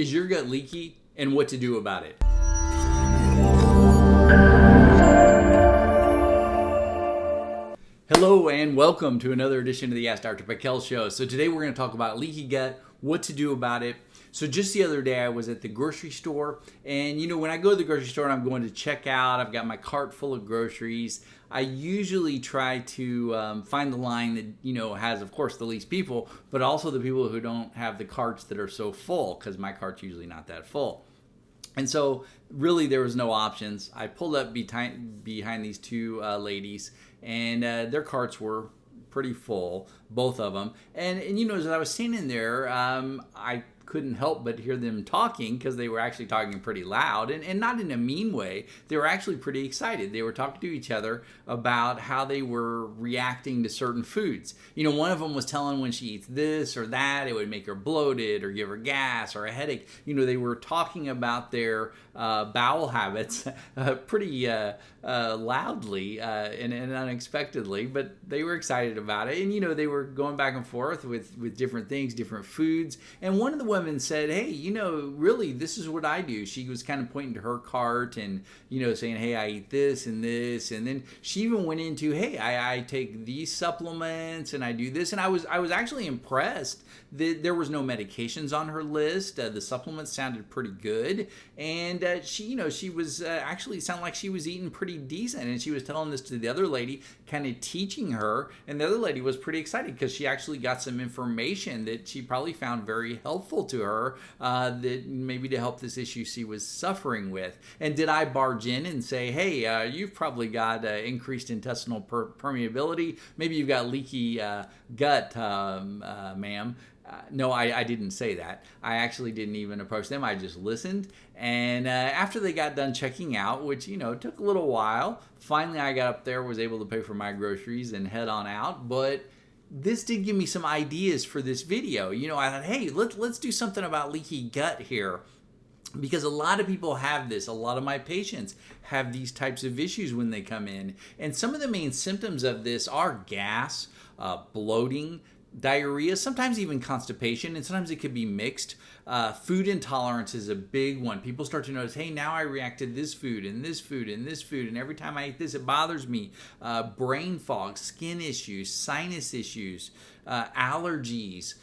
Is your gut leaky and what to do about it? Hello and welcome to another edition of the Ask Dr. Pickel show. So today we're going to talk about leaky gut, what to do about it. So just the other day I was at the grocery store, and when I go to the grocery store and I'm going to check out, I've got my cart full of groceries. I usually try to find the line that has, of course, the least people, but also the people who don't have the carts that are so full, because my cart's usually not that full. And so really there was no options. I pulled up behind these two ladies, and their carts were pretty full, both of them. And as I was standing there, I couldn't help but hear them talking, because they were actually talking pretty loud and not in a mean way. They were actually pretty excited. They were talking to each other about how they were reacting to certain foods. One of them was telling when she eats this or that, it would make her bloated or give her gas or a headache. They were talking about their bowel habits pretty loudly and unexpectedly, but they were excited about it. And they were going back and forth with different things, different foods. And one of the women said, hey, really, this is what I do. She was kind of pointing to her cart and, saying, hey, I eat this and this. And then she even went into, hey, I take these supplements and I do this. And I was actually impressed that there was no medications on her list. The supplements sounded pretty good. And she was actually sounded like she was eating pretty decent. And she was telling this to the other lady, kind of teaching her. And the other lady was pretty excited because she actually got some information that she probably found very helpful to her, that maybe to help this issue she was suffering with. And did I barge in and say, hey, you've probably got increased intestinal permeability. Maybe you've got leaky gut, ma'am. No, I didn't say that. I actually didn't even approach them. I just listened. And after they got done checking out, which, took a little while, finally I got up there, was able to pay for my groceries and head on out. But this did give me some ideas for this video. I thought, hey, let's do something about leaky gut here. Because a lot of people have this. A lot of my patients have these types of issues when they come in. And some of the main symptoms of this are gas, bloating, diarrhea, sometimes even constipation, and sometimes it could be mixed. Food intolerance is a big one. People start to notice, hey, now I react to this food and this food and this food, and every time I eat this, it bothers me. Brain fog, skin issues, sinus issues, allergies,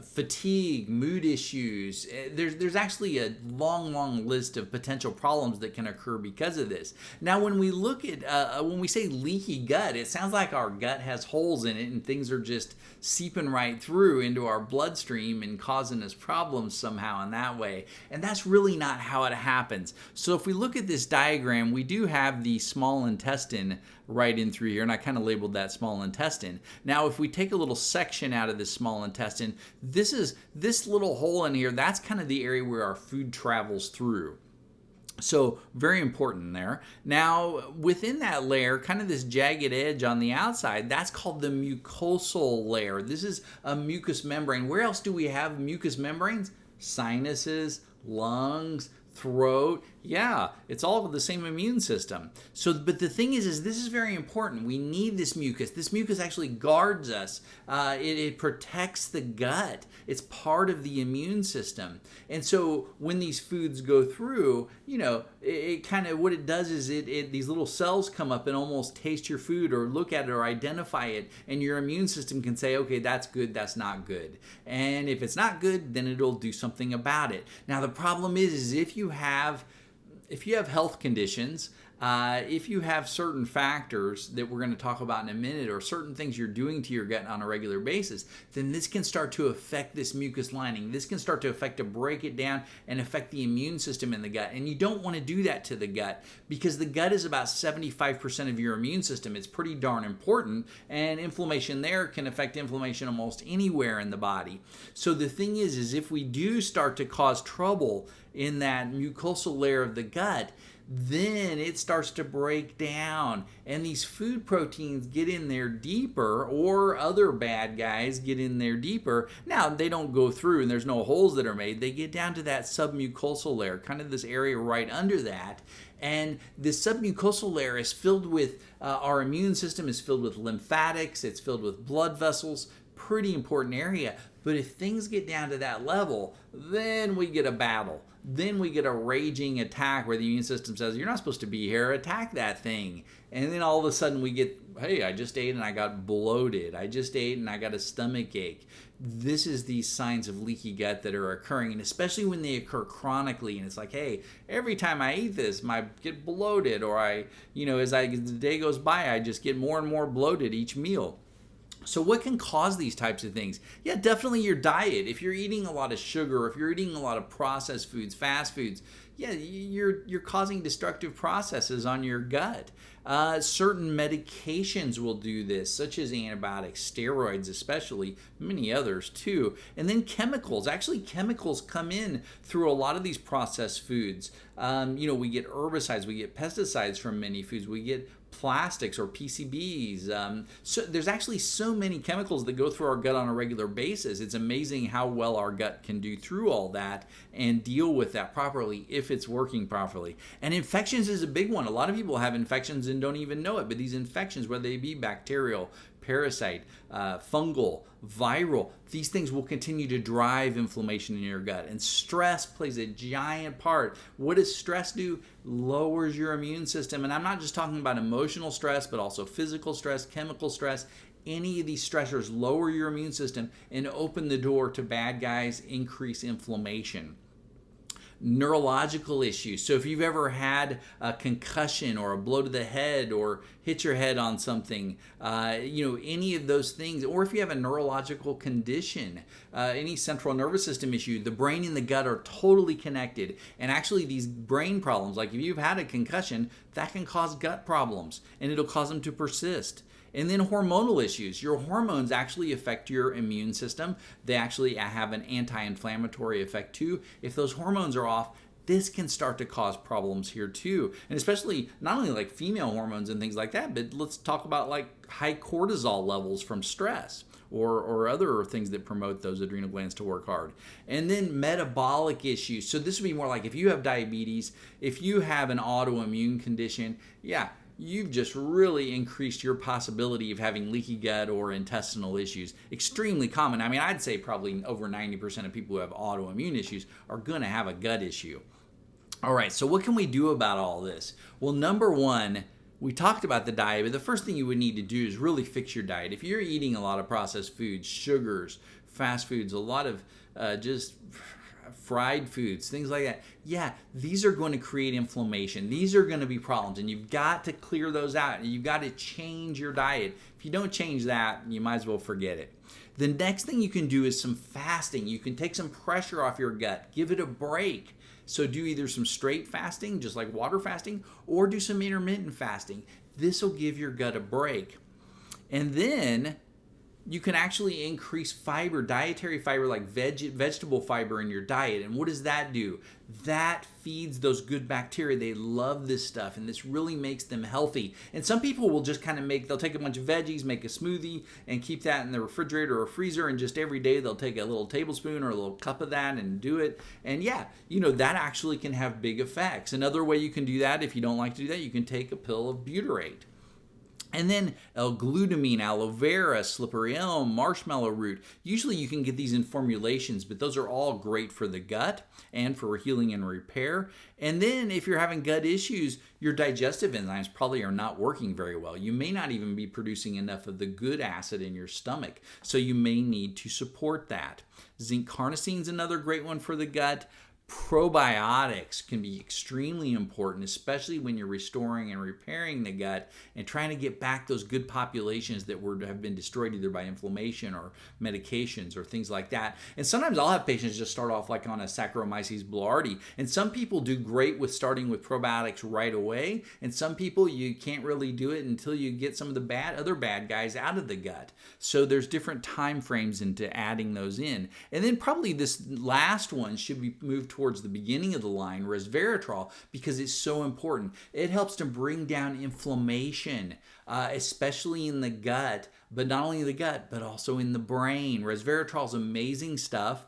fatigue, mood issues. There's actually a long list of potential problems that can occur because of this. Now, when we look at, when we say leaky gut, it sounds like our gut has holes in it and things are just seeping right through into our bloodstream and causing us problems somehow in that way. And that's really not how it happens. So if we look at this diagram, we do have the small intestine right in through here, and I kind of labeled that small intestine. Now, if we take a little section out of this small intestine, this little hole in here, that's kind of the area where our food travels through. So very important there. Now, within that layer, kind of this jagged edge on the outside, that's called the mucosal layer. This is a mucous membrane. Where else do we have mucous membranes? Sinuses, lungs, throat. Yeah, it's all the same immune system. So, but the thing is this is very important. We need this mucus. This mucus actually guards us. It protects the gut. It's part of the immune system. And so when these foods go through, it kind of, what it does is these little cells come up and almost taste your food or look at it or identify it. And your immune system can say, okay, that's good, that's not good. And if it's not good, then it'll do something about it. Now, the problem is if you have health conditions, if you have certain factors that we're going to talk about in a minute, or certain things you're doing to your gut on a regular basis, then this can start to affect this mucus lining. This can start to break it down and affect the immune system in the gut. And you don't want to do that to the gut, because the gut is about 75% of your immune system. It's pretty darn important, and inflammation there can affect inflammation almost anywhere in the body. So the thing is if we do start to cause trouble in that mucosal layer of the gut, then it starts to break down, and these food proteins get in there deeper, or other bad guys get in there deeper. Now, they don't go through and there's no holes that are made. They get down to that submucosal layer, kind of this area right under that. And this submucosal layer is filled with, our immune system is filled with lymphatics, it's filled with blood vessels, pretty important area. But if things get down to that level, then we get a battle. Then we get a raging attack where the immune system says, you're not supposed to be here, attack that thing. And then all of a sudden we get, hey, I just ate and I got bloated. I just ate and I got a stomach ache. This is these signs of leaky gut that are occurring, and especially when they occur chronically. And it's like, hey, every time I eat this, I get bloated, or as the day goes by, I just get more and more bloated each meal. So what can cause these types of things? Yeah, definitely your diet. If you're eating a lot of sugar, if you're eating a lot of processed foods, fast foods, yeah, you're causing destructive processes on your gut. Certain medications will do this, such as antibiotics, steroids especially, many others too. And then chemicals. Actually, chemicals come in through a lot of these processed foods. We get herbicides, we get pesticides from many foods, we get plastics or PCBs. So there's actually so many chemicals that go through our gut on a regular basis. It's amazing how well our gut can do through all that and deal with that properly if it's working properly. And infections is a big one. A lot of people have infections and don't even know it, but these infections, whether they be bacterial, parasite, fungal, viral, these things will continue to drive inflammation in your gut. And stress plays a giant part. What does stress do? Lowers your immune system. And I'm not just talking about emotional stress, but also physical stress, chemical stress. Any of these stressors lower your immune system and open the door to bad guys, increase inflammation. Neurological issues. So if you've ever had a concussion or a blow to the head or hit your head on something, any of those things, or if you have a neurological condition, any central nervous system issue, the brain and the gut are totally connected. And actually these brain problems, like if you've had a concussion, that can cause gut problems and it'll cause them to persist. And then hormonal issues. Your hormones actually affect your immune system. They actually have an anti-inflammatory effect too. If those hormones are off, this can start to cause problems here too. And especially not only like female hormones and things like that, but let's talk about like high cortisol levels from stress or other things that promote those adrenal glands to work hard. And then metabolic issues. So this would be more like if you have diabetes, if you have an autoimmune condition, you've just really increased your possibility of having leaky gut or intestinal issues. Extremely common. I mean, I'd say probably over 90% of people who have autoimmune issues are going to have a gut issue. All right, so what can we do about all this? Well, number one, we talked about the diet, but the first thing you would need to do is really fix your diet. If you're eating a lot of processed foods, sugars, fast foods, a lot of just fried foods, things like that, these are going to create inflammation. These are going to be problems, and you've got to clear those out. You've got to change your diet. If you don't change that, you might as well forget it. The next thing you can do is some fasting. You can take some pressure off your gut. Give it a break. So do either some straight fasting, just like water fasting, or do some intermittent fasting. This will give your gut a break. And then you can actually increase fiber, dietary fiber, like vegetable fiber in your diet. And what does that do? That feeds those good bacteria. They love this stuff, and this really makes them healthy. And some people will just kind of they'll take a bunch of veggies, make a smoothie, and keep that in the refrigerator or freezer, and just every day they'll take a little tablespoon or a little cup of that and do it. And that actually can have big effects. Another way you can do that, if you don't like to do that, you can take a pill of butyrate. And then L-glutamine, aloe vera, slippery elm, marshmallow root. Usually you can get these in formulations, but those are all great for the gut and for healing and repair. And then if you're having gut issues, your digestive enzymes probably are not working very well. You may not even be producing enough of the good acid in your stomach, so you may need to support that. Zinc carnosine is another great one for the gut. Probiotics can be extremely important, especially when you're restoring and repairing the gut and trying to get back those good populations that have been destroyed either by inflammation or medications or things like that. And sometimes I'll have patients just start off like on a Saccharomyces boulardii, and some people do great with starting with probiotics right away, and some people you can't really do it until you get some of the other bad guys out of the gut. So there's different time frames into adding those in. And then probably this last one should be moved towards the beginning of the line, resveratrol, because it's so important. It helps to bring down inflammation, especially in the gut, but not only the gut, but also in the brain. Resveratrol is amazing stuff.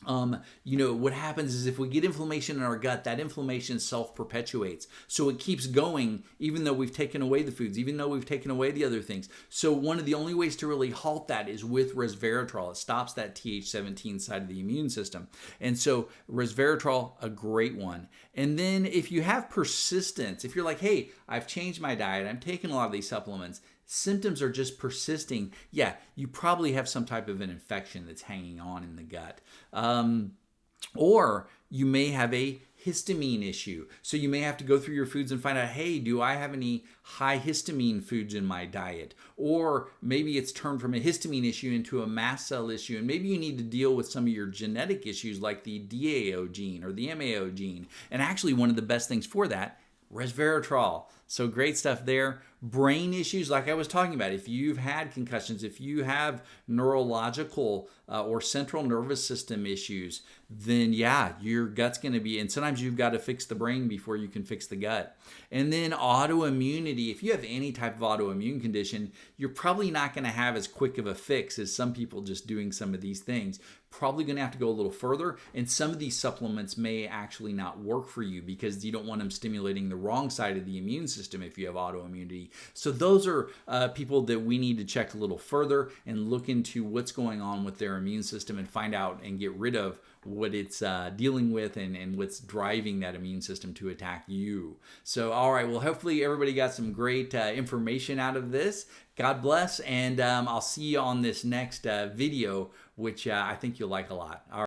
What happens is if we get inflammation in our gut, that inflammation self-perpetuates. So it keeps going even though we've taken away the foods, even though we've taken away the other things. So one of the only ways to really halt that is with resveratrol. It stops that Th17 side of the immune system. And so resveratrol, a great one. And then if you have persistence, if you're like, hey, I've changed my diet, I'm taking a lot of these supplements, symptoms are just persisting, yeah, you probably have some type of an infection that's hanging on in the gut. Or you may have a histamine issue. So you may have to go through your foods and find out, hey, do I have any high histamine foods in my diet? Or maybe it's turned from a histamine issue into a mast cell issue, and maybe you need to deal with some of your genetic issues like the DAO gene or the MAO gene. And actually one of the best things for that, resveratrol. So great stuff there. Brain issues, like I was talking about, if you've had concussions, if you have neurological or central nervous system issues, then yeah, your gut's going to be, and sometimes you've got to fix the brain before you can fix the gut. And then autoimmunity, if you have any type of autoimmune condition, you're probably not going to have as quick of a fix as some people just doing some of these things. Probably going to have to go a little further, and some of these supplements may actually not work for you because you don't want them stimulating the wrong side of the immune system if you have autoimmunity. So those are people that we need to check a little further and look into what's going on with their immune system and find out and get rid of what it's dealing with and what's driving that immune system to attack you. So, all right, well, hopefully everybody got some great information out of this. God bless, and I'll see you on this next video, which I think you'll like a lot. All right.